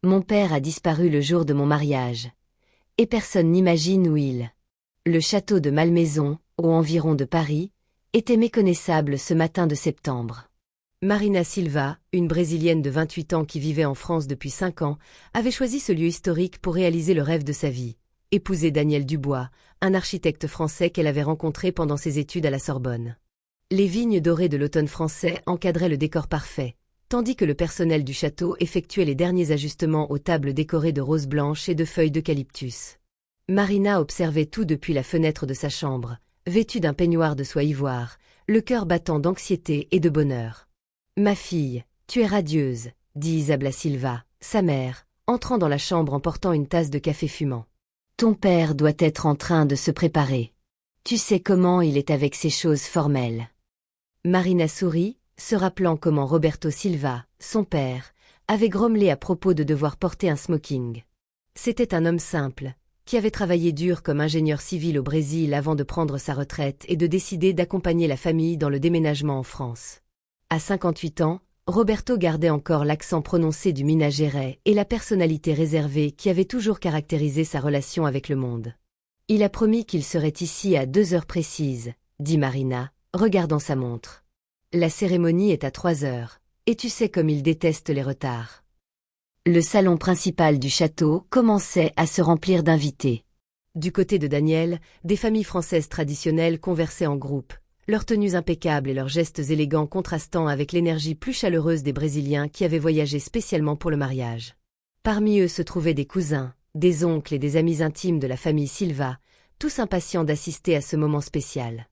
Mon père a disparu le jour de mon mariage. Et personne n'imagine où il. Le château de Malmaison, aux environs de Paris, était méconnaissable ce matin de septembre. Marina Silva, une Brésilienne de 28 ans qui vivait en France depuis 5 ans, avait choisi ce lieu historique pour réaliser le rêve de sa vie, épouser Daniel Dubois, un architecte français qu'elle avait rencontré pendant ses études à la Sorbonne. Les vignes dorées de l'automne français encadraient le décor parfait, tandis que le personnel du château effectuait les derniers ajustements aux tables décorées de roses blanches et de feuilles d'eucalyptus. Marina observait tout depuis la fenêtre de sa chambre, vêtue d'un peignoir de soie ivoire, le cœur battant d'anxiété et de bonheur. « Ma fille, tu es radieuse, » dit Isabella Silva, sa mère, entrant dans la chambre en portant une tasse de café fumant. « Ton père doit être en train de se préparer. Tu sais comment il est avec ces choses formelles. » Marina sourit, se rappelant comment Roberto Silva, son père, avait grommelé à propos de devoir porter un smoking. C'était un homme simple, qui avait travaillé dur comme ingénieur civil au Brésil avant de prendre sa retraite et de décider d'accompagner la famille dans le déménagement en France. À 58 ans, Roberto gardait encore l'accent prononcé du Minas Gerais et la personnalité réservée qui avait toujours caractérisé sa relation avec le monde. « Il a promis qu'il serait ici à 2 heures précises, » dit Marina, regardant sa montre. « La cérémonie est à 3 heures, et tu sais comme il déteste les retards. » Le salon principal du château commençait à se remplir d'invités. Du côté de Daniel, des familles françaises traditionnelles conversaient en groupe, leurs tenues impeccables et leurs gestes élégants contrastant avec l'énergie plus chaleureuse des Brésiliens qui avaient voyagé spécialement pour le mariage. Parmi eux se trouvaient des cousins, des oncles et des amis intimes de la famille Silva, tous impatients d'assister à ce moment spécial.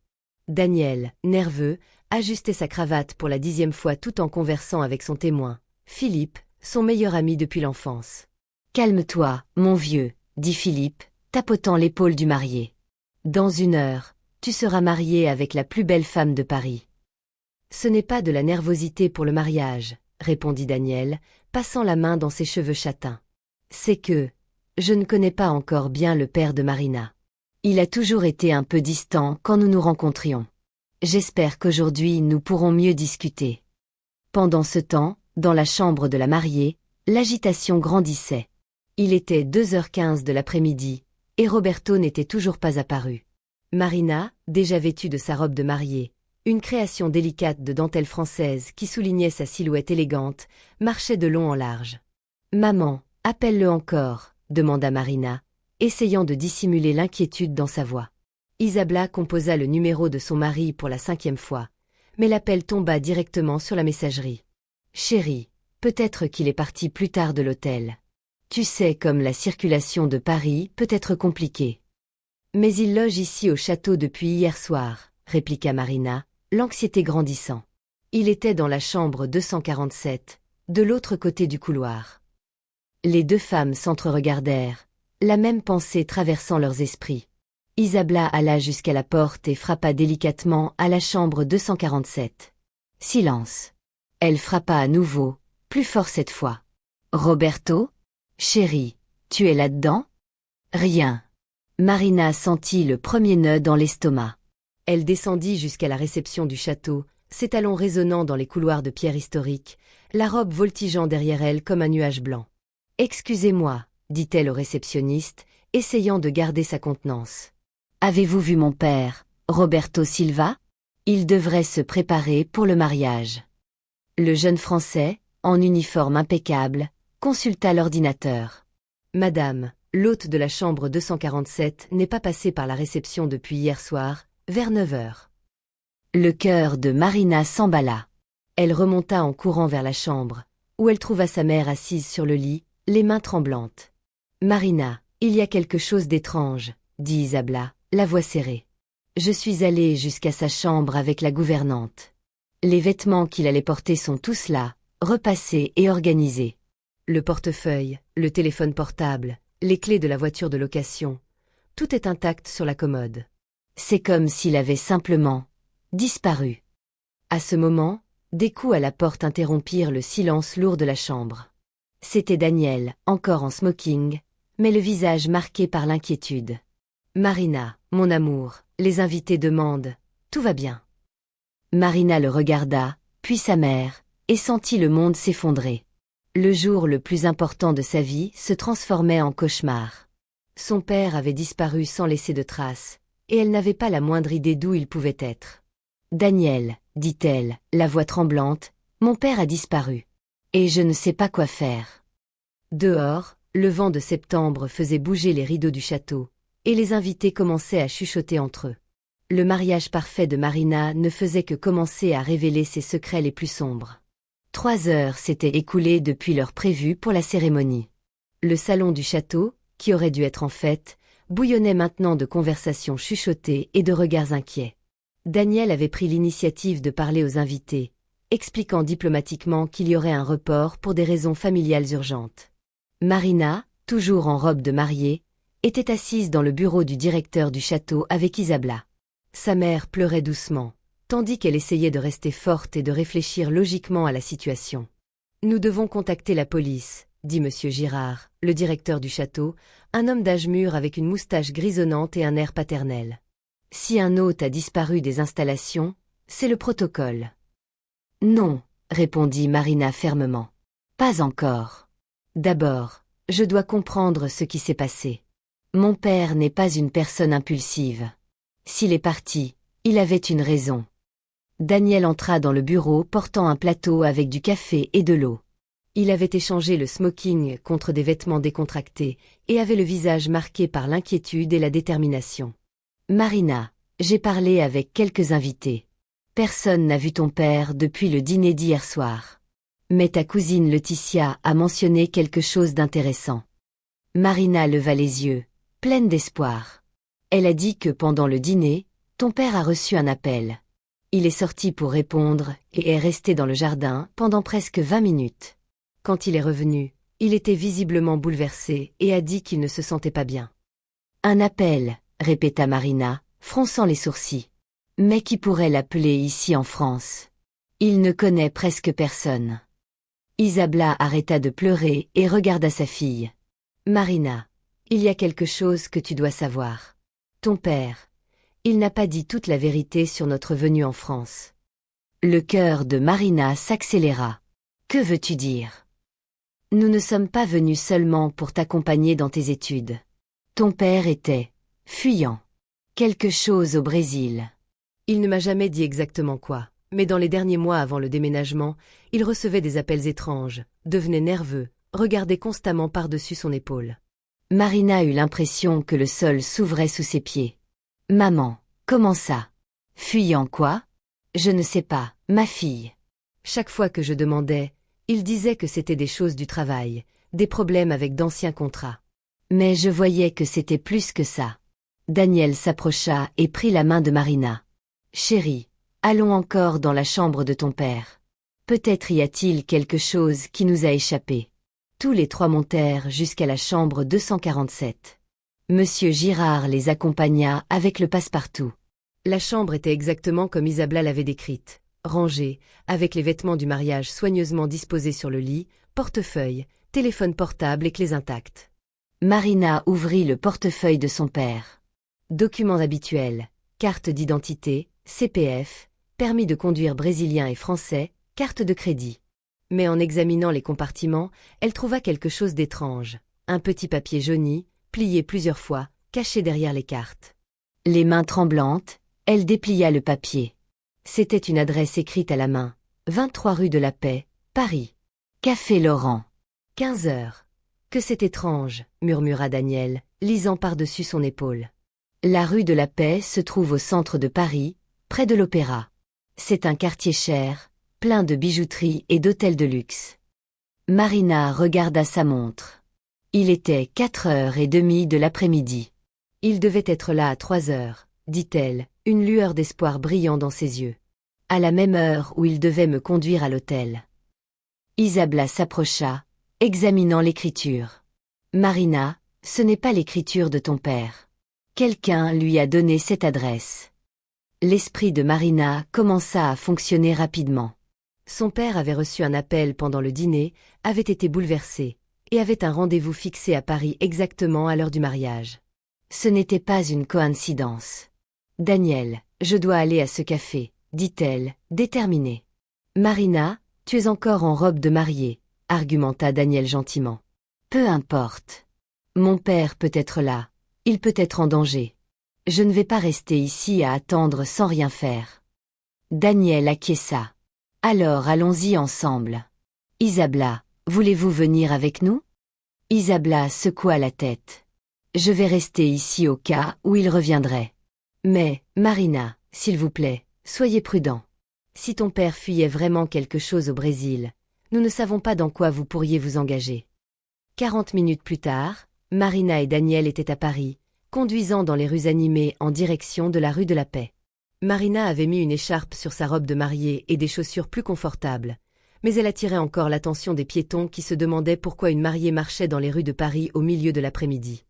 Daniel, nerveux, ajustait sa cravate pour la 10e fois tout en conversant avec son témoin, Philippe, son meilleur ami depuis l'enfance. « Calme-toi, mon vieux, » dit Philippe, tapotant l'épaule du marié. « Dans 1 heure, tu seras marié avec la plus belle femme de Paris. »« Ce n'est pas de la nervosité pour le mariage, » répondit Daniel, passant la main dans ses cheveux châtains. « C'est que je ne connais pas encore bien le père de Marina. Il a toujours été un peu distant quand nous nous rencontrions. J'espère qu'aujourd'hui nous pourrons mieux discuter. » Pendant ce temps, dans la chambre de la mariée, l'agitation grandissait. Il était 2h15 de l'après-midi, et Roberto n'était toujours pas apparu. Marina, déjà vêtue de sa robe de mariée, une création délicate de dentelle française qui soulignait sa silhouette élégante, marchait de long en large. « Maman, appelle-le encore, » demanda Marina, essayant de dissimuler l'inquiétude dans sa voix. Isabella composa le numéro de son mari pour la 5e fois, mais l'appel tomba directement sur la messagerie. « Chérie, peut-être qu'il est parti plus tard de l'hôtel. Tu sais comme la circulation de Paris peut être compliquée. » « Mais il loge ici au château depuis hier soir, » répliqua Marina, l'anxiété grandissant. Il était dans la chambre 247, de l'autre côté du couloir. Les 2 femmes s'entre-regardèrent, la même pensée traversant leurs esprits. Isabella alla jusqu'à la porte et frappa délicatement à la chambre 247. Silence. Elle frappa à nouveau, plus fort cette fois. « Roberto ? Chérie, tu es là-dedans ? » « Rien. » Marina sentit le premier nœud dans l'estomac. Elle descendit jusqu'à la réception du château, ses talons résonnant dans les couloirs de pierre historique, la robe voltigeant derrière elle comme un nuage blanc. « Excusez-moi, » dit-elle au réceptionniste, essayant de garder sa contenance. « Avez-vous vu mon père, Roberto Silva ? Il devrait se préparer pour le mariage. » Le jeune Français, en uniforme impeccable, consulta l'ordinateur. « Madame, l'hôte de la chambre 247 n'est pas passé par la réception depuis hier soir, vers 9 heures. » Le cœur de Marina s'emballa. Elle remonta en courant vers la chambre, où elle trouva sa mère assise sur le lit, les mains tremblantes. « Marina, il y a quelque chose d'étrange, » dit Isabella, la voix serrée. « Je suis allée jusqu'à sa chambre avec la gouvernante. Les vêtements qu'il allait porter sont tous là, repassés et organisés. Le portefeuille, le téléphone portable, les clés de la voiture de location, tout est intact sur la commode. C'est comme s'il avait simplement disparu. » À ce moment, des coups à la porte interrompirent le silence lourd de la chambre. C'était Daniel, encore en smoking, mais le visage marqué par l'inquiétude. « Marina, mon amour, les invités demandent, tout va bien. » Marina le regarda, puis sa mère, et sentit le monde s'effondrer. Le jour le plus important de sa vie se transformait en cauchemar. Son père avait disparu sans laisser de traces, et elle n'avait pas la moindre idée d'où il pouvait être. « Daniel, dit-elle, la voix tremblante, mon père a disparu. Et je ne sais pas quoi faire. » Dehors, le vent de septembre faisait bouger les rideaux du château, et les invités commençaient à chuchoter entre eux. Le mariage parfait de Marina ne faisait que commencer à révéler ses secrets les plus sombres. 3 heures s'étaient écoulées depuis l'heure prévue pour la cérémonie. Le salon du château, qui aurait dû être en fête, bouillonnait maintenant de conversations chuchotées et de regards inquiets. Daniel avait pris l'initiative de parler aux invités, expliquant diplomatiquement qu'il y aurait un report pour des raisons familiales urgentes. Marina, toujours en robe de mariée, était assise dans le bureau du directeur du château avec Isabla. Sa mère pleurait doucement, tandis qu'elle essayait de rester forte et de réfléchir logiquement à la situation. « Nous devons contacter la police, » dit M. Girard, le directeur du château, un homme d'âge mûr avec une moustache grisonnante et un air paternel. « Si un hôte a disparu des installations, c'est le protocole. »« Non, » répondit Marina fermement. « Pas encore. D'abord, je dois comprendre ce qui s'est passé. Mon père n'est pas une personne impulsive. S'il est parti, il avait une raison. » Daniel entra dans le bureau portant un plateau avec du café et de l'eau. Il avait échangé le smoking contre des vêtements décontractés et avait le visage marqué par l'inquiétude et la détermination. « Marina, j'ai parlé avec quelques invités. Personne n'a vu ton père depuis le dîner d'hier soir. Mais ta cousine Laetitia a mentionné quelque chose d'intéressant. » Marina leva les yeux, pleine d'espoir. Elle a dit que pendant le dîner, ton père a reçu un appel. Il est sorti pour répondre et est resté dans le jardin pendant presque 20 minutes. Quand il est revenu, il était visiblement bouleversé et a dit qu'il ne se sentait pas bien. « Un appel, » répéta Marina, fronçant les sourcils. « Mais qui pourrait l'appeler ici en France? Il ne connaît presque personne. » Isabla arrêta de pleurer et regarda sa fille. « Marina, il y a quelque chose que tu dois savoir. Ton père, il n'a pas dit toute la vérité sur notre venue en France. » Le cœur de Marina s'accéléra. « Que veux-tu dire? » « Nous ne sommes pas venus seulement pour t'accompagner dans tes études. Ton père était fuyant. Quelque chose au Brésil. » Il ne m'a jamais dit exactement quoi, mais dans les derniers mois avant le déménagement, il recevait des appels étranges, devenait nerveux, regardait constamment par-dessus son épaule. Marina eut l'impression que le sol s'ouvrait sous ses pieds. « Maman, comment ça? Fuyant quoi? Je ne sais pas, ma fille. » Chaque fois que je demandais, il disait que c'était des choses du travail, des problèmes avec d'anciens contrats. Mais je voyais que c'était plus que ça. Daniel s'approcha et prit la main de Marina. « Chérie, allons encore dans la chambre de ton père. Peut-être y a-t-il quelque chose qui nous a échappé. » Tous les trois montèrent jusqu'à la chambre 247. Monsieur Girard les accompagna avec le passe-partout. La chambre était exactement comme Isabla l'avait décrite. Rangée, avec les vêtements du mariage soigneusement disposés sur le lit, portefeuille, téléphone portable et clés intactes. Marina ouvrit le portefeuille de son père. Documents habituels, carte d'identité, CPF, permis de conduire brésilien et français, carte de crédit. Mais en examinant les compartiments, elle trouva quelque chose d'étrange. Un petit papier jauni, plié plusieurs fois, caché derrière les cartes. Les mains tremblantes, elle déplia le papier. C'était une adresse écrite à la main. 23 rue de la Paix, Paris. Café Laurent. 15 heures. Que c'est étrange, murmura Daniel, lisant par-dessus son épaule. La rue de la Paix se trouve au centre de Paris, près de l'Opéra. C'est un quartier cher, plein de bijouterie et d'hôtels de luxe. Marina regarda sa montre. Il était 4h30 de l'après-midi. Il devait être là à 3 heures, dit-elle, une lueur d'espoir brillant dans ses yeux. À la même heure où il devait me conduire à l'hôtel. Isabla s'approcha, examinant l'écriture. Marina, ce n'est pas l'écriture de ton père. Quelqu'un lui a donné cette adresse. L'esprit de Marina commença à fonctionner rapidement. Son père avait reçu un appel pendant le dîner, avait été bouleversé, et avait un rendez-vous fixé à Paris exactement à l'heure du mariage. Ce n'était pas une coïncidence. « Daniel, je dois aller à ce café, » dit-elle, déterminée. « Marina, tu es encore en robe de mariée. argumenta Daniel gentiment. Peu importe. Mon père peut être là, il peut être en danger. Je ne vais pas rester ici à attendre sans rien faire. Daniel acquiesça. Alors allons-y ensemble. Isabella, voulez-vous venir avec nous? Isabella secoua la tête. Je vais rester ici au cas où il reviendrait. Mais, Marina, s'il vous plaît, soyez prudent. Si ton père fuyait vraiment quelque chose au Brésil, nous ne savons pas dans quoi vous pourriez vous engager. 40 minutes plus tard, Marina et Daniel étaient à Paris, conduisant dans les rues animées en direction de la rue de la Paix. Marina avait mis une écharpe sur sa robe de mariée et des chaussures plus confortables, mais elle attirait encore l'attention des piétons qui se demandaient pourquoi une mariée marchait dans les rues de Paris au milieu de l'après-midi.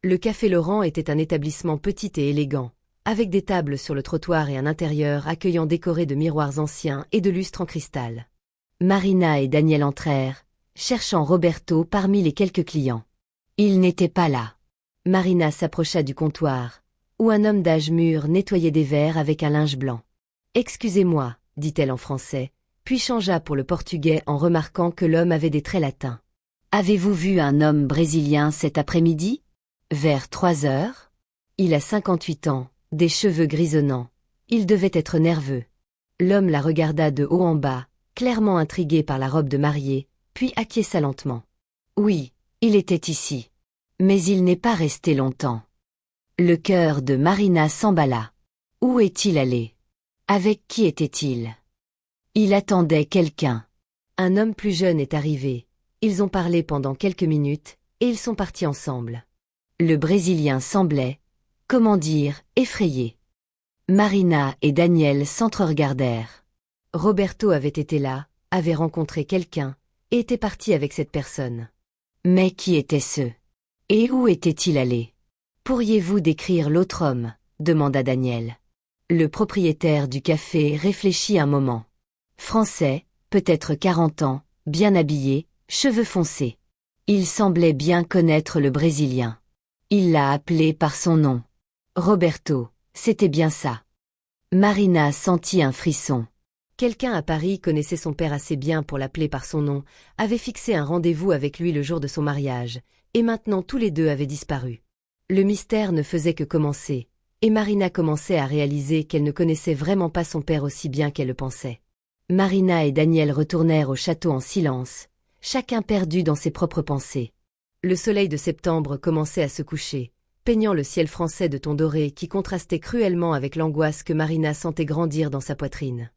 Le Café Laurent était un établissement petit et élégant, avec des tables sur le trottoir et un intérieur accueillant décoré de miroirs anciens et de lustres en cristal. Marina et Daniel entrèrent, cherchant Roberto parmi les quelques clients. Il n'était pas là. Marina s'approcha du comptoir, où un homme d'âge mûr nettoyait des verres avec un linge blanc. « Excusez-moi, dit-elle en français, puis changea pour le portugais en remarquant que l'homme avait des traits latins. « Avez-vous vu un homme brésilien cet après-midi? Vers 3 heures? Il a 58 ans, des cheveux grisonnants. Il devait être nerveux. » L'homme la regarda de haut en bas, clairement intrigué par la robe de mariée, puis acquiesça lentement. « Oui, il était ici. Mais il n'est pas resté longtemps. » Le cœur de Marina s'emballa. Où est-il allé? Avec qui était-il? Il attendait quelqu'un. Un homme plus jeune est arrivé. Ils ont parlé pendant quelques minutes, et ils sont partis ensemble. Le Brésilien semblait, comment dire, effrayé. Marina et Daniel s'entre-regardèrent. Roberto avait été là, avait rencontré quelqu'un, et était parti avec cette personne. Mais qui était-ce? Et où était-il allé? Pourriez-vous décrire l'autre homme? Demanda Daniel. Le propriétaire du café réfléchit un moment. Français, peut-être 40 ans, bien habillé, cheveux foncés. Il semblait bien connaître le Brésilien. Il l'a appelé par son nom. Roberto, c'était bien ça. Marina sentit un frisson. Quelqu'un à Paris connaissait son père assez bien pour l'appeler par son nom, avait fixé un rendez-vous avec lui le jour de son mariage, et maintenant tous les deux avaient disparu. Le mystère ne faisait que commencer, et Marina commençait à réaliser qu'elle ne connaissait vraiment pas son père aussi bien qu'elle le pensait. Marina et Daniel retournèrent au château en silence, chacun perdu dans ses propres pensées. Le soleil de septembre commençait à se coucher, peignant le ciel français de tons dorés qui contrastait cruellement avec l'angoisse que Marina sentait grandir dans sa poitrine.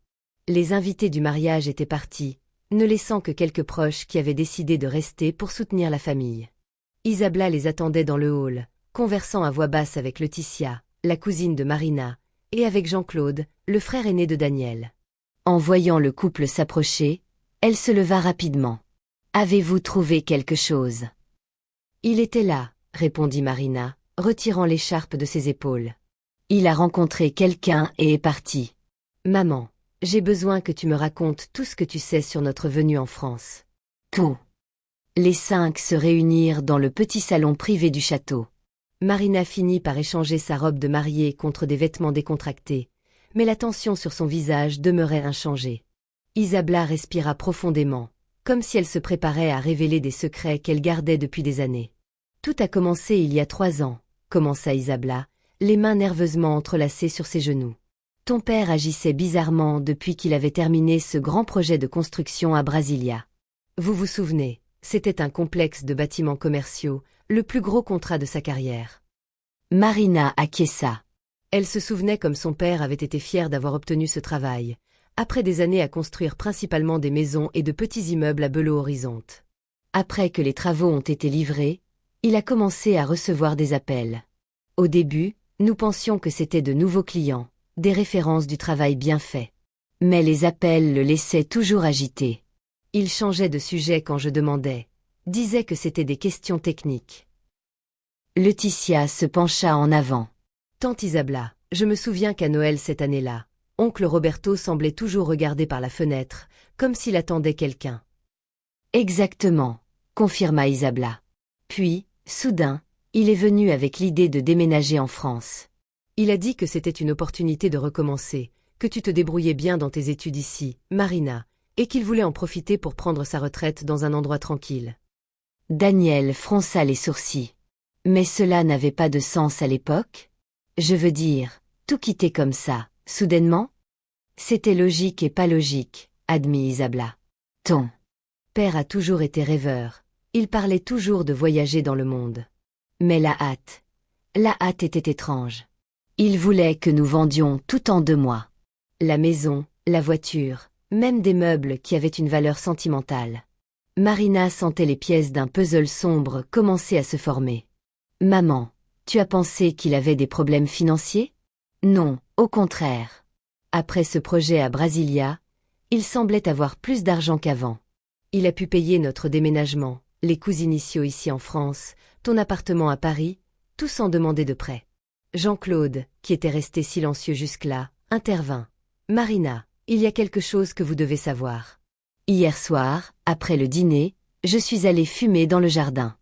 Les invités du mariage étaient partis, ne laissant que quelques proches qui avaient décidé de rester pour soutenir la famille. Isabella les attendait dans le hall, conversant à voix basse avec Laetitia, la cousine de Marina, et avec Jean-Claude, le frère aîné de Daniel. En voyant le couple s'approcher, elle se leva rapidement. « Avez-vous trouvé quelque chose? » Il était là, répondit Marina, retirant l'écharpe de ses épaules. Il a rencontré quelqu'un et est parti. Maman, j'ai besoin que tu me racontes tout ce que tu sais sur notre venue en France. Tout. Les 5 se réunirent dans le petit salon privé du château. Marina finit par échanger sa robe de mariée contre des vêtements décontractés, mais la tension sur son visage demeurait inchangée. Isabella respira profondément, comme si elle se préparait à révéler des secrets qu'elle gardait depuis des années. Tout a commencé il y a 3 ans, commença Isabella, les mains nerveusement entrelacées sur ses genoux. Ton père agissait bizarrement depuis qu'il avait terminé ce grand projet de construction à Brasilia. Vous vous souvenez, c'était un complexe de bâtiments commerciaux, le plus gros contrat de sa carrière. Marina acquiesça. Elle se souvenait comme son père avait été fier d'avoir obtenu ce travail, après des années à construire principalement des maisons et de petits immeubles à Belo Horizonte. Après que les travaux ont été livrés, il a commencé à recevoir des appels. Au début, nous pensions que c'était de nouveaux clients, des références du travail bien fait. Mais les appels le laissaient toujours agité. Il changeait de sujet quand je demandais, disait que c'était des questions techniques. Laetitia se pencha en avant. Tante Isabella, je me souviens qu'à Noël cette année-là, oncle Roberto semblait toujours regarder par la fenêtre, comme s'il attendait quelqu'un. Exactement, confirma Isabella. Puis, soudain, il est venu avec l'idée de déménager en France. Il a dit que c'était une opportunité de recommencer, que tu te débrouillais bien dans tes études ici, Marina, et qu'il voulait en profiter pour prendre sa retraite dans un endroit tranquille. Daniel fronça les sourcils. Mais cela n'avait pas de sens à l'époque? Je veux dire, tout quitter comme ça, soudainement? C'était logique et pas logique, admit Isabella. Ton père a toujours été rêveur, il parlait toujours de voyager dans le monde. Mais la hâte était étrange. Il voulait que nous vendions tout en 2 mois. La maison, la voiture, même des meubles qui avaient une valeur sentimentale. Marina sentait les pièces d'un puzzle sombre commencer à se former. Maman, tu as pensé qu'il avait des problèmes financiers? Non, au contraire. Après ce projet à Brasilia, il semblait avoir plus d'argent qu'avant. Il a pu payer notre déménagement, les coûts initiaux ici en France, ton appartement à Paris, tout sans demander de prêt. Jean-Claude, qui était resté silencieux jusque-là, intervint. Marina, il y a quelque chose que vous devez savoir. Hier soir, après le dîner, je suis allée fumer dans le jardin.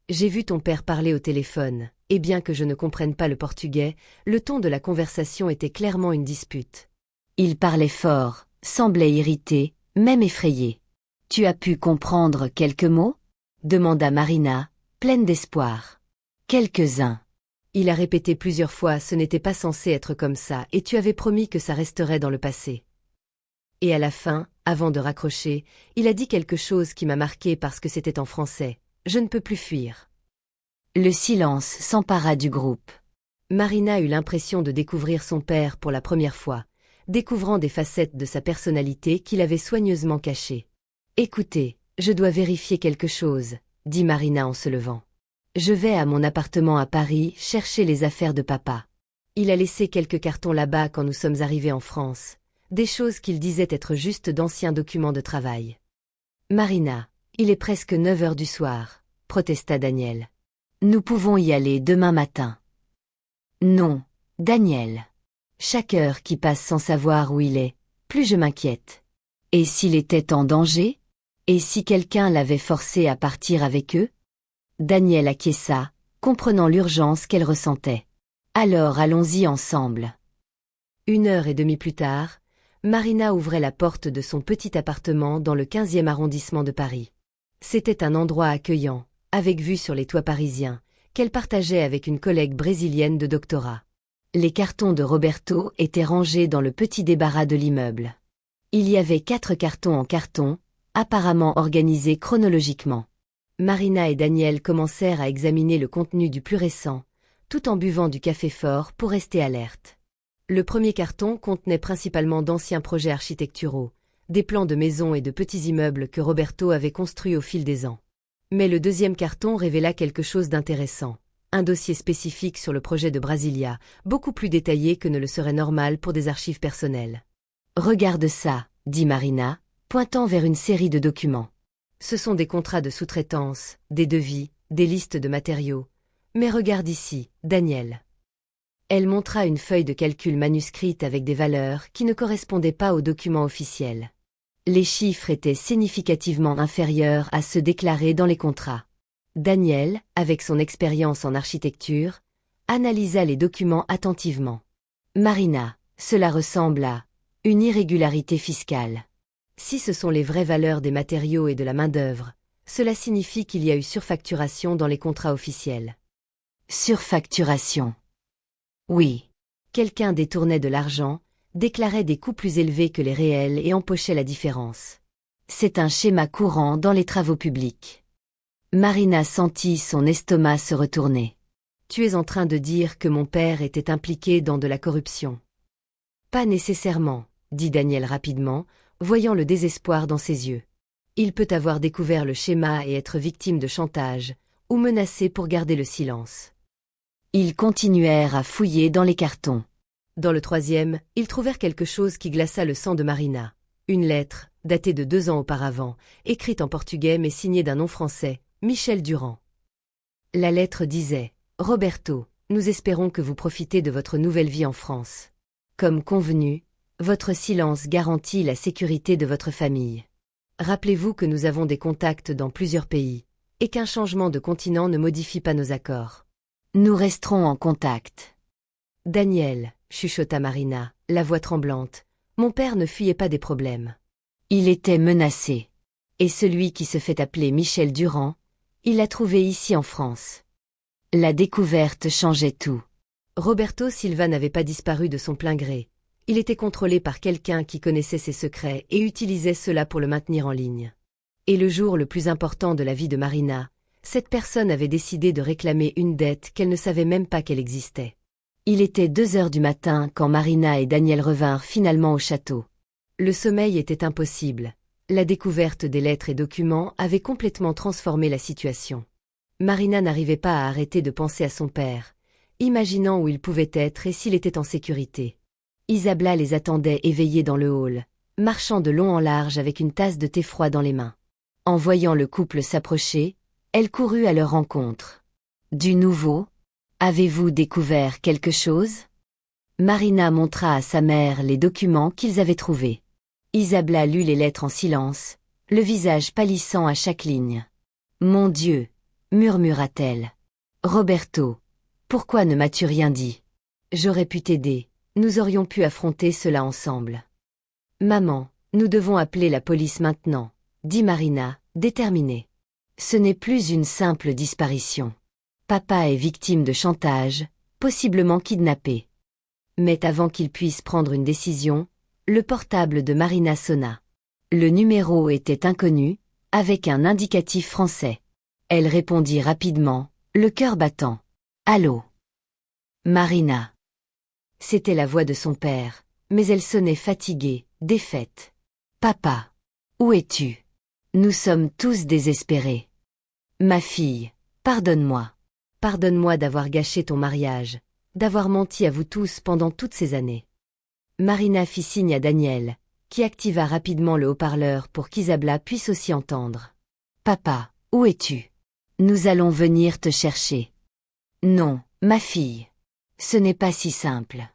J'ai vu ton père parler au téléphone, et bien que je ne comprenne pas le portugais, le ton de la conversation était clairement une dispute. Il parlait fort, semblait irrité, même effrayé. Tu as pu comprendre quelques mots? Demanda Marina, pleine d'espoir. Quelques-uns. Il a répété plusieurs fois ce n'était pas censé être comme ça et tu avais promis que ça resterait dans le passé. Et à la fin, avant de raccrocher, il a dit quelque chose qui m'a marqué parce que c'était en français. Je ne peux plus fuir. Le silence s'empara du groupe. Marina eut l'impression de découvrir son père pour la première fois, découvrant des facettes de sa personnalité qu'il avait soigneusement cachées. « Écoutez, je dois vérifier quelque chose, » dit Marina en se levant. « Je vais à mon appartement à Paris chercher les affaires de papa. Il a laissé quelques cartons là-bas quand nous sommes arrivés en France, des choses qu'il disait être juste d'anciens documents de travail. »« Marina, il est presque 9 heures du soir, » protesta Daniel. « Nous pouvons y aller demain matin. »« Non, Daniel. Chaque heure qui passe sans savoir où il est, plus je m'inquiète. Et s'il était en danger? Et si quelqu'un l'avait forcé à partir avec eux? » Daniel acquiesça, comprenant l'urgence qu'elle ressentait. « Alors allons-y ensemble. » 1h30 plus tard, Marina ouvrait la porte de son petit appartement dans le 15e arrondissement de Paris. C'était un endroit accueillant, avec vue sur les toits parisiens, qu'elle partageait avec une collègue brésilienne de doctorat. Les cartons de Roberto étaient rangés dans le petit débarras de l'immeuble. Il y avait 4 cartons en carton, apparemment organisés chronologiquement. Marina et Daniel commencèrent à examiner le contenu du plus récent, tout en buvant du café fort pour rester alerte. Le premier carton contenait principalement d'anciens projets architecturaux, des plans de maisons et de petits immeubles que Roberto avait construits au fil des ans. Mais le deuxième carton révéla quelque chose d'intéressant, un dossier spécifique sur le projet de Brasilia, beaucoup plus détaillé que ne le serait normal pour des archives personnelles. « Regarde ça, » dit Marina, pointant vers une série de documents. Ce sont des contrats de sous-traitance, des devis, des listes de matériaux. Mais regarde ici, Daniel. Elle montra une feuille de calcul manuscrite avec des valeurs qui ne correspondaient pas aux documents officiels. Les chiffres étaient significativement inférieurs à ceux déclarés dans les contrats. Daniel, avec son expérience en architecture, analysa les documents attentivement. Marina, cela ressemble à une irrégularité fiscale. Si ce sont les vraies valeurs des matériaux et de la main-d'œuvre, cela signifie qu'il y a eu surfacturation dans les contrats officiels. Surfacturation. Oui. Quelqu'un détournait de l'argent, déclarait des coûts plus élevés que les réels et empochait la différence. C'est un schéma courant dans les travaux publics. Marina sentit son estomac se retourner. Tu es en train de dire que mon père était impliqué dans de la corruption. Pas nécessairement, dit Daniel rapidement, voyant le désespoir dans ses yeux. Il peut avoir découvert le schéma et être victime de chantage, ou menacé pour garder le silence. Ils continuèrent à fouiller dans les cartons. Dans le 3e, ils trouvèrent quelque chose qui glaça le sang de Marina. Une lettre, datée de 2 ans auparavant, écrite en portugais mais signée d'un nom français, Michel Durand. La lettre disait « Roberto, nous espérons que vous profitez de votre nouvelle vie en France. Comme convenu, votre silence garantit la sécurité de votre famille. Rappelez-vous que nous avons des contacts dans plusieurs pays, et qu'un changement de continent ne modifie pas nos accords. Nous resterons en contact. » Daniel, chuchota Marina, la voix tremblante, mon père ne fuyait pas des problèmes. Il était menacé. Et celui qui se fait appeler Michel Durand, il l'a trouvé ici en France. La découverte changeait tout. Roberto Silva n'avait pas disparu de son plein gré. Il était contrôlé par quelqu'un qui connaissait ses secrets et utilisait cela pour le maintenir en ligne. Et le jour le plus important de la vie de Marina, cette personne avait décidé de réclamer une dette qu'elle ne savait même pas qu'elle existait. Il était 2 heures du matin quand Marina et Daniel revinrent finalement au château. Le sommeil était impossible. La découverte des lettres et documents avait complètement transformé la situation. Marina n'arrivait pas à arrêter de penser à son père, imaginant où il pouvait être et s'il était en sécurité. Isabella les attendait éveillés dans le hall, marchant de long en large avec une tasse de thé froid dans les mains. En voyant le couple s'approcher, elle courut à leur rencontre. « Du nouveau ? Avez-vous découvert quelque chose ?» Marina montra à sa mère les documents qu'ils avaient trouvés. Isabella lut les lettres en silence, le visage pâlissant à chaque ligne. « Mon Dieu !» murmura-t-elle. « Roberto, pourquoi ne m'as-tu rien dit ? J'aurais pu t'aider, nous aurions pu affronter cela ensemble. »« Maman, nous devons appeler la police maintenant, » dit Marina, déterminée. « Ce n'est plus une simple disparition. Papa est victime de chantage, possiblement kidnappé. » Mais avant qu'il puisse prendre une décision, le portable de Marina sonna. Le numéro était inconnu, avec un indicatif français. Elle répondit rapidement, le cœur battant. « Allô ? Marina. » C'était la voix de son père, mais elle sonnait fatiguée, défaite. « Papa. Où es-tu ? Nous sommes tous désespérés. Ma fille, pardonne-moi. Pardonne-moi d'avoir gâché ton mariage, d'avoir menti à vous tous pendant toutes ces années. » Marina fit signe à Daniel, qui activa rapidement le haut-parleur pour qu'Isabella puisse aussi entendre. « Papa, où es-tu ? Nous allons venir te chercher. »« Non, ma fille. Ce n'est pas si simple.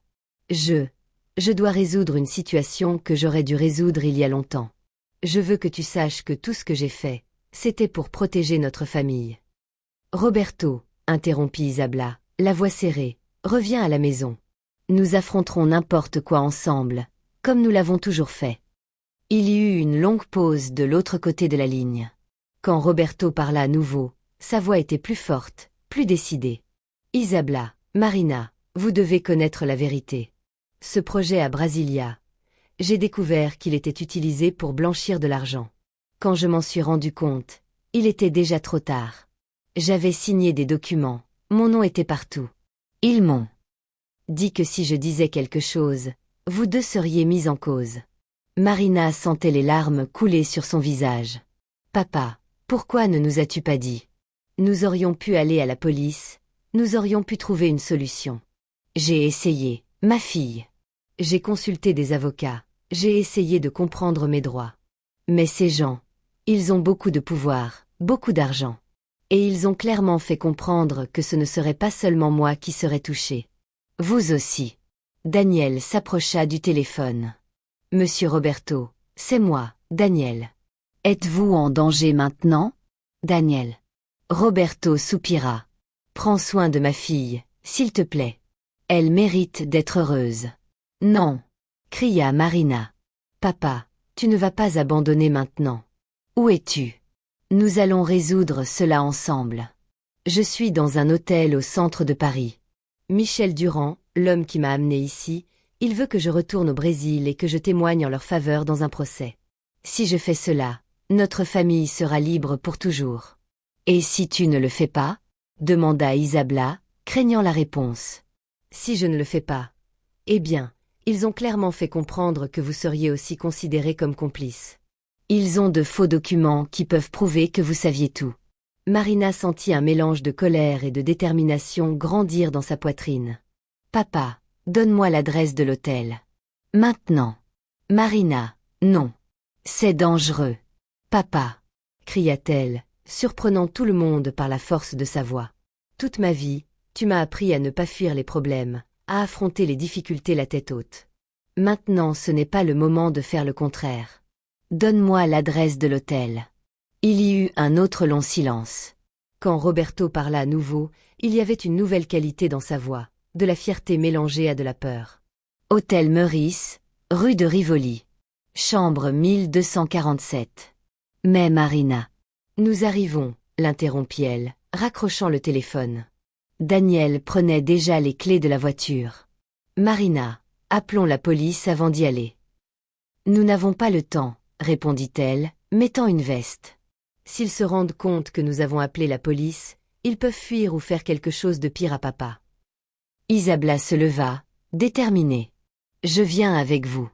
Je dois résoudre une situation que j'aurais dû résoudre il y a longtemps. Je veux que tu saches que tout ce que j'ai fait, c'était pour protéger notre famille. »« Roberto, » interrompit Isabella, la voix serrée, « reviens à la maison. Nous affronterons n'importe quoi ensemble, comme nous l'avons toujours fait. » Il y eut une longue pause de l'autre côté de la ligne. Quand Roberto parla à nouveau, sa voix était plus forte, plus décidée. « Isabella, Marina, vous devez connaître la vérité. Ce projet à Brasilia, j'ai découvert qu'il était utilisé pour blanchir de l'argent. Quand je m'en suis rendu compte, il était déjà trop tard. J'avais signé des documents, mon nom était partout. Ils m'ont dit que si je disais quelque chose, vous deux seriez mis en cause. » Marina sentait les larmes couler sur son visage. « Papa, pourquoi ne nous as-tu pas dit ? Nous aurions pu aller à la police, nous aurions pu trouver une solution. J'ai essayé, ma fille. J'ai consulté des avocats, j'ai essayé de comprendre mes droits. Mais ces gens, ils ont beaucoup de pouvoir, beaucoup d'argent. Et ils ont clairement fait comprendre que ce ne serait pas seulement moi qui serais touché. Vous aussi. » Daniel s'approcha du téléphone. « Monsieur Roberto, c'est moi, Daniel. Êtes-vous en danger maintenant ? » Daniel. Roberto soupira. « Prends soin de ma fille, s'il te plaît. Elle mérite d'être heureuse. »« Non !» cria Marina. « Papa, tu ne vas pas abandonner maintenant. Où es-tu ? Nous allons résoudre cela ensemble. Je suis dans un hôtel au centre de Paris. Michel Durand, l'homme qui m'a amené ici, il veut que je retourne au Brésil et que je témoigne en leur faveur dans un procès. Si je fais cela, notre famille sera libre pour toujours. »« Et si tu ne le fais pas ? » demanda Isabella, craignant la réponse. « Si je ne le fais pas, eh bien, ils ont clairement fait comprendre que vous seriez aussi considéré comme complice. Ils ont de faux documents qui peuvent prouver que vous saviez tout. » Marina sentit un mélange de colère et de détermination grandir dans sa poitrine. « Papa, donne-moi l'adresse de l'hôtel. Maintenant. »« Marina, non. C'est dangereux. »« Papa !» cria-t-elle, surprenant tout le monde par la force de sa voix. « Toute ma vie, tu m'as appris à ne pas fuir les problèmes, à affronter les difficultés la tête haute. Maintenant ce n'est pas le moment de faire le contraire. Donne-moi l'adresse de l'hôtel. » Il y eut un autre long silence. Quand Roberto parla à nouveau, il y avait une nouvelle qualité dans sa voix, de la fierté mélangée à de la peur. « Hôtel Meurice, rue de Rivoli. Chambre 1247. Mais Marina. Nous arrivons, l'interrompit-elle, raccrochant le téléphone. Daniel prenait déjà les clés de la voiture. Marina, appelons la police avant d'y aller. Nous n'avons pas le temps, répondit-elle, mettant une veste. S'ils se rendent compte que nous avons appelé la police, ils peuvent fuir ou faire quelque chose de pire à papa. Isabella se leva, déterminée. Je viens avec vous.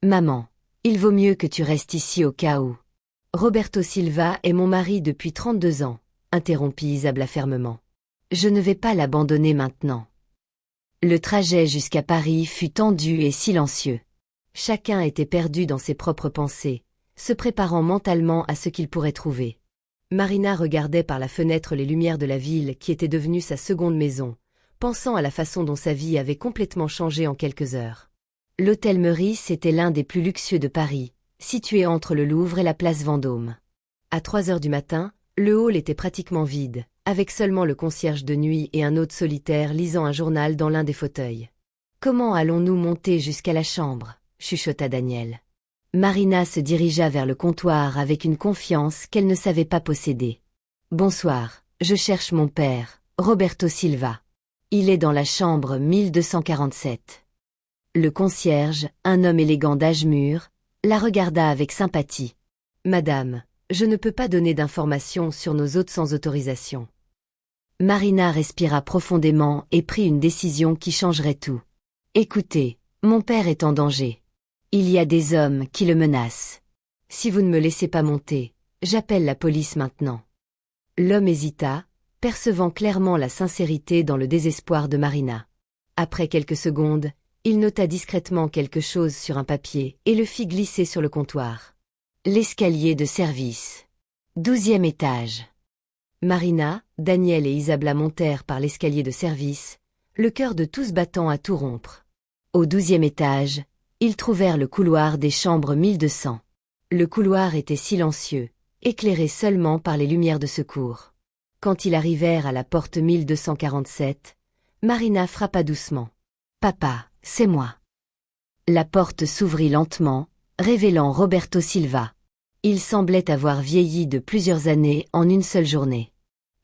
Maman, il vaut mieux que tu restes ici au cas où. Roberto Silva est mon mari depuis 32 ans, interrompit Isabella fermement. Je ne vais pas l'abandonner maintenant. Le trajet jusqu'à Paris fut tendu et silencieux. Chacun était perdu dans ses propres pensées, se préparant mentalement à ce qu'il pourrait trouver. Marina regardait par la fenêtre les lumières de la ville qui était devenue sa seconde maison, pensant à la façon dont sa vie avait complètement changé en quelques heures. L'hôtel Meurice était l'un des plus luxueux de Paris, situé entre le Louvre et la place Vendôme. À 3 heures du matin, le hall était pratiquement vide, avec seulement le concierge de nuit et un hôte solitaire lisant un journal dans l'un des fauteuils. « Comment allons-nous monter jusqu'à la chambre ?» chuchota Daniel. Marina se dirigea vers le comptoir avec une confiance qu'elle ne savait pas posséder. « Bonsoir, je cherche mon père, Roberto Silva. Il est dans la chambre 1247. » Le concierge, un homme élégant d'âge mûr, la regarda avec sympathie. « Madame, je ne peux pas donner d'informations sur nos hôtes sans autorisation. » Marina respira profondément et prit une décision qui changerait tout. « Écoutez, mon père est en danger. Il y a des hommes qui le menacent. Si vous ne me laissez pas monter, j'appelle la police maintenant. » L'homme hésita, percevant clairement la sincérité dans le désespoir de Marina. Après quelques secondes, il nota discrètement quelque chose sur un papier et le fit glisser sur le comptoir. L'escalier de service. 12e étage. Marina, Daniel et Isabella montèrent par l'escalier de service, le cœur de tous battant à tout rompre. Au 12e étage, ils trouvèrent le couloir des chambres 1200. Le couloir était silencieux, éclairé seulement par les lumières de secours. Quand ils arrivèrent à la porte 1247, Marina frappa doucement. « Papa, c'est moi. » La porte s'ouvrit lentement, révélant Roberto Silva. Il semblait avoir vieilli de plusieurs années en une seule journée.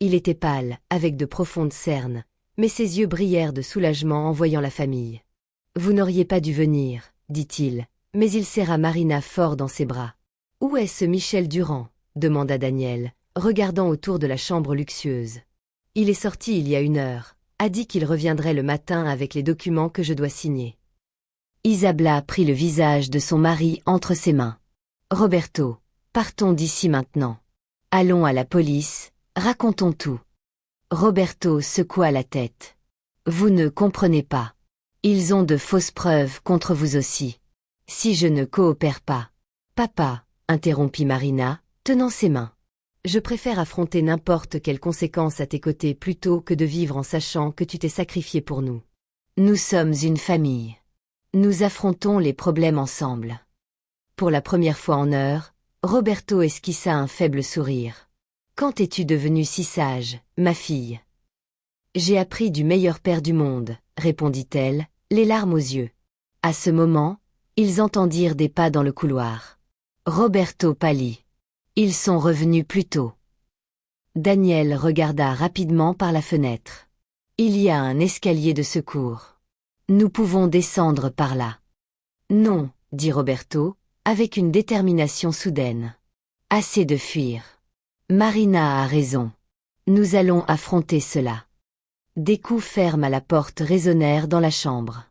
Il était pâle, avec de profondes cernes, mais ses yeux brillèrent de soulagement en voyant la famille. « Vous n'auriez pas dû venir, » dit-il, mais il serra Marina fort dans ses bras. « Où est ce Michel Durand ?» demanda Daniel, regardant autour de la chambre luxueuse. « Il est sorti il y a 1 heure, a dit qu'il reviendrait le matin avec les documents que je dois signer. » Isabella prit le visage de son mari entre ses mains. « Roberto, partons d'ici maintenant. Allons à la police, racontons tout. » Roberto secoua la tête. « Vous ne comprenez pas. Ils ont de fausses preuves contre vous aussi. Si je ne coopère pas. »« Papa, » interrompit Marina, tenant ses mains. « Je préfère affronter n'importe quelle conséquence à tes côtés plutôt que de vivre en sachant que tu t'es sacrifié pour nous. Nous sommes une famille. Nous affrontons les problèmes ensemble. » Pour la première fois en heures, Roberto esquissa un faible sourire. « Quand es-tu devenue si sage, ma fille ?»« J'ai appris du meilleur père du monde, » répondit-elle, les larmes aux yeux. À ce moment, ils entendirent des pas dans le couloir. Roberto pâlit. Ils sont revenus plus tôt. Daniel regarda rapidement par la fenêtre. Il y a un escalier de secours. Nous pouvons descendre par là. Non, dit Roberto, avec une détermination soudaine. Assez de fuir. Marina a raison. Nous allons affronter cela. Des coups fermes à la porte résonnèrent dans la chambre.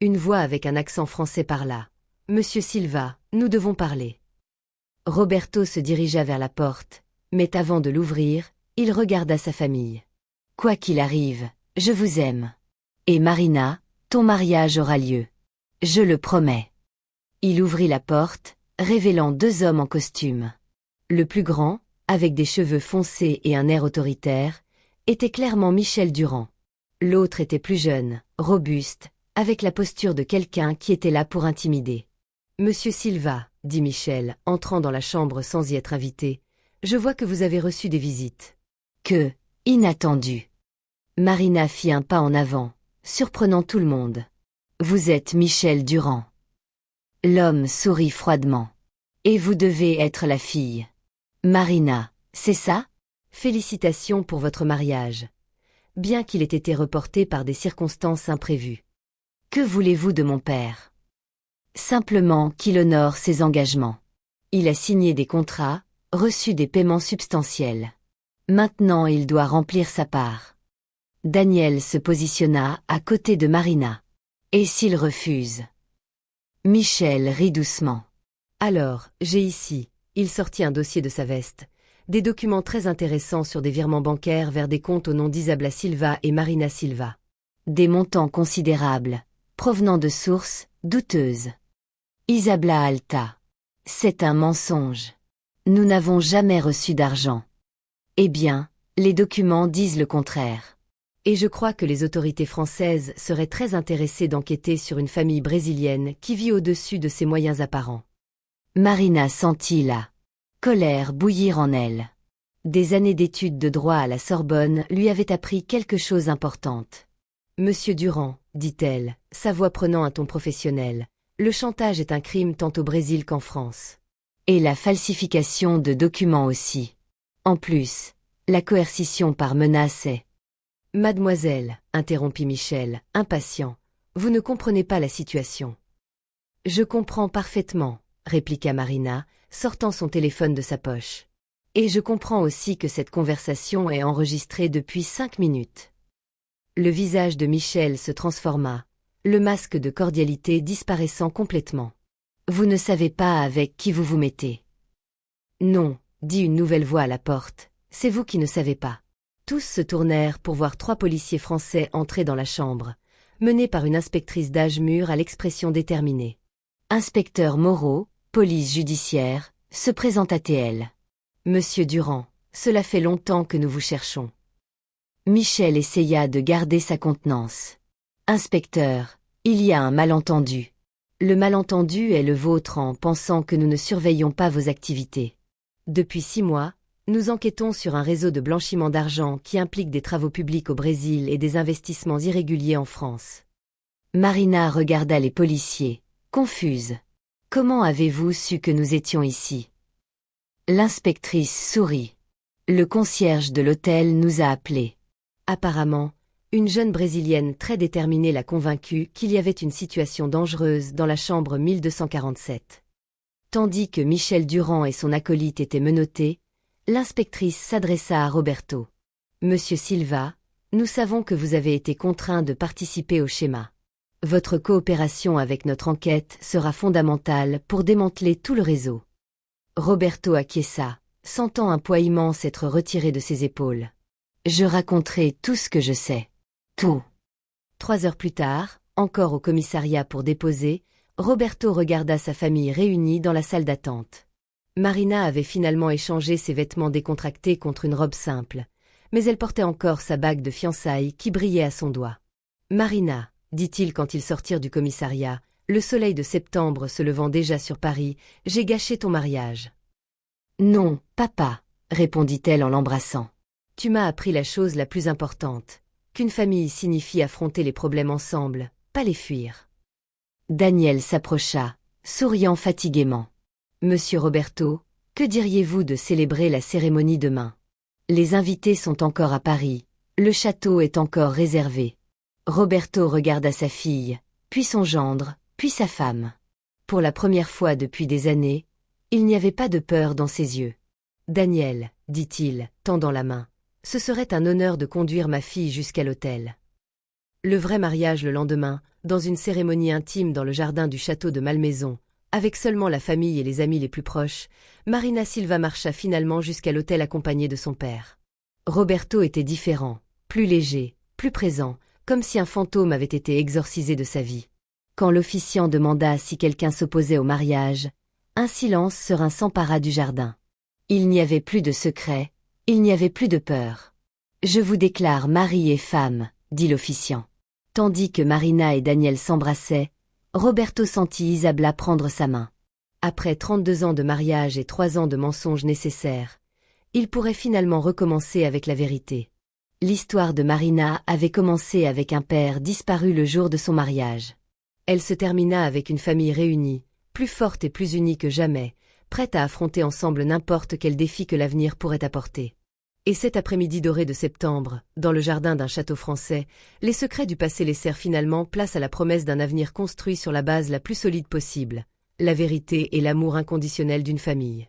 Une voix avec un accent français parla. « Monsieur Silva, nous devons parler. » Roberto se dirigea vers la porte, mais avant de l'ouvrir, il regarda sa famille. « Quoi qu'il arrive, je vous aime. Et Marina, ton mariage aura lieu. Je le promets. » Il ouvrit la porte, révélant 2 hommes en costume. Le plus grand, avec des cheveux foncés et un air autoritaire, était clairement Michel Durand. L'autre était plus jeune, robuste, avec la posture de quelqu'un qui était là pour intimider. « Monsieur Silva, » dit Michel, entrant dans la chambre sans y être invité, « je vois que vous avez reçu des visites. » Que, inattendu. Marina fit un pas en avant, surprenant tout le monde. « Vous êtes Michel Durand. » L'homme sourit froidement. Et vous devez être la fille. Marina, c'est ça? Félicitations pour votre mariage. Bien qu'il ait été reporté par des circonstances imprévues. Que voulez-vous de mon père? Simplement qu'il honore ses engagements. Il a signé des contrats, reçu des paiements substantiels. Maintenant il doit remplir sa part. Daniel se positionna à côté de Marina. Et s'il refuse? Michel rit doucement. Alors, j'ai ici, il sortit un dossier de sa veste, des documents très intéressants sur des virements bancaires vers des comptes au nom d'Isabella Silva et Marina Silva. Des montants considérables, provenant de sources douteuses. Isabella Alta. C'est un mensonge. Nous n'avons jamais reçu d'argent. Eh bien, les documents disent le contraire. Et je crois que les autorités françaises seraient très intéressées d'enquêter sur une famille brésilienne qui vit au-dessus de ses moyens apparents. Marina sentit la colère bouillir en elle. Des années d'études de droit à la Sorbonne lui avaient appris quelque chose d'importante. Monsieur Durand, dit-elle, sa voix prenant un ton professionnel, le chantage est un crime tant au Brésil qu'en France. Et la falsification de documents aussi. En plus, la coercition par menace est... Mademoiselle, interrompit Michel, impatient, vous ne comprenez pas la situation. Je comprends parfaitement, répliqua Marina, sortant son téléphone de sa poche. Et je comprends aussi que cette conversation est enregistrée depuis 5 minutes. Le visage de Michel se transforma, le masque de cordialité disparaissant complètement. Vous ne savez pas avec qui vous vous mettez. Non, dit une nouvelle voix à la porte, c'est vous qui ne savez pas. Tous se tournèrent pour voir 3 policiers français entrer dans la chambre, menés par une inspectrice d'âge mûr à l'expression déterminée. Inspecteur Moreau, police judiciaire, se présenta-t-elle. Monsieur Durand, cela fait longtemps que nous vous cherchons. Michel essaya de garder sa contenance. Inspecteur, il y a un malentendu. Le malentendu est le vôtre en pensant que nous ne surveillons pas vos activités. Depuis 6 mois, nous enquêtons sur un réseau de blanchiment d'argent qui implique des travaux publics au Brésil et des investissements irréguliers en France. Marina regarda les policiers, confuse. Comment avez-vous su que nous étions ici? L'inspectrice sourit. Le concierge de l'hôtel nous a appelés. Apparemment, une jeune Brésilienne très déterminée l'a convaincue qu'il y avait une situation dangereuse dans la chambre 1247. Tandis que Michel Durand et son acolyte étaient menottés, l'inspectrice s'adressa à Roberto. Monsieur Silva, nous savons que vous avez été contraint de participer au schéma. Votre coopération avec notre enquête sera fondamentale pour démanteler tout le réseau. Roberto acquiesça, sentant un poids immense être retiré de ses épaules. Je raconterai tout ce que je sais. Tout. 3 heures plus tard, encore au commissariat pour déposer, Roberto regarda sa famille réunie dans la salle d'attente. Marina avait finalement échangé ses vêtements décontractés contre une robe simple, mais elle portait encore sa bague de fiançailles qui brillait à son doigt. « Marina, dit-il quand ils sortirent du commissariat, le soleil de septembre se levant déjà sur Paris, j'ai gâché ton mariage. »« Non, papa, » répondit-elle en l'embrassant. « Tu m'as appris la chose la plus importante, qu'une famille signifie affronter les problèmes ensemble, pas les fuir. » Daniel s'approcha, souriant fatiguément. « Monsieur Roberto, que diriez-vous de célébrer la cérémonie demain? Les invités sont encore à Paris, le château est encore réservé. » Roberto regarda sa fille, puis son gendre, puis sa femme. Pour la première fois depuis des années, il n'y avait pas de peur dans ses yeux. « Daniel, dit-il, tendant la main, ce serait un honneur de conduire ma fille jusqu'à l'hôtel. » Le vrai mariage le lendemain, dans une cérémonie intime dans le jardin du château de Malmaison, avec seulement la famille et les amis les plus proches, Marina Silva marcha finalement jusqu'à l'hôtel accompagnée de son père. Roberto était différent, plus léger, plus présent, comme si un fantôme avait été exorcisé de sa vie. Quand l'officiant demanda si quelqu'un s'opposait au mariage, un silence serein s'empara du jardin. Il n'y avait plus de secret, il n'y avait plus de peur. « Je vous déclare mari et femme, » dit l'officiant. Tandis que Marina et Daniel s'embrassaient, Roberto sentit Isabella prendre sa main. Après 32 ans de mariage et 3 ans de mensonges nécessaires, il pourrait finalement recommencer avec la vérité. L'histoire de Marina avait commencé avec un père disparu le jour de son mariage. Elle se termina avec une famille réunie, plus forte et plus unie que jamais, prête à affronter ensemble n'importe quel défi que l'avenir pourrait apporter. Et cet après-midi doré de septembre, dans le jardin d'un château français, les secrets du passé laissèrent finalement place à la promesse d'un avenir construit sur la base la plus solide possible, la vérité et l'amour inconditionnel d'une famille.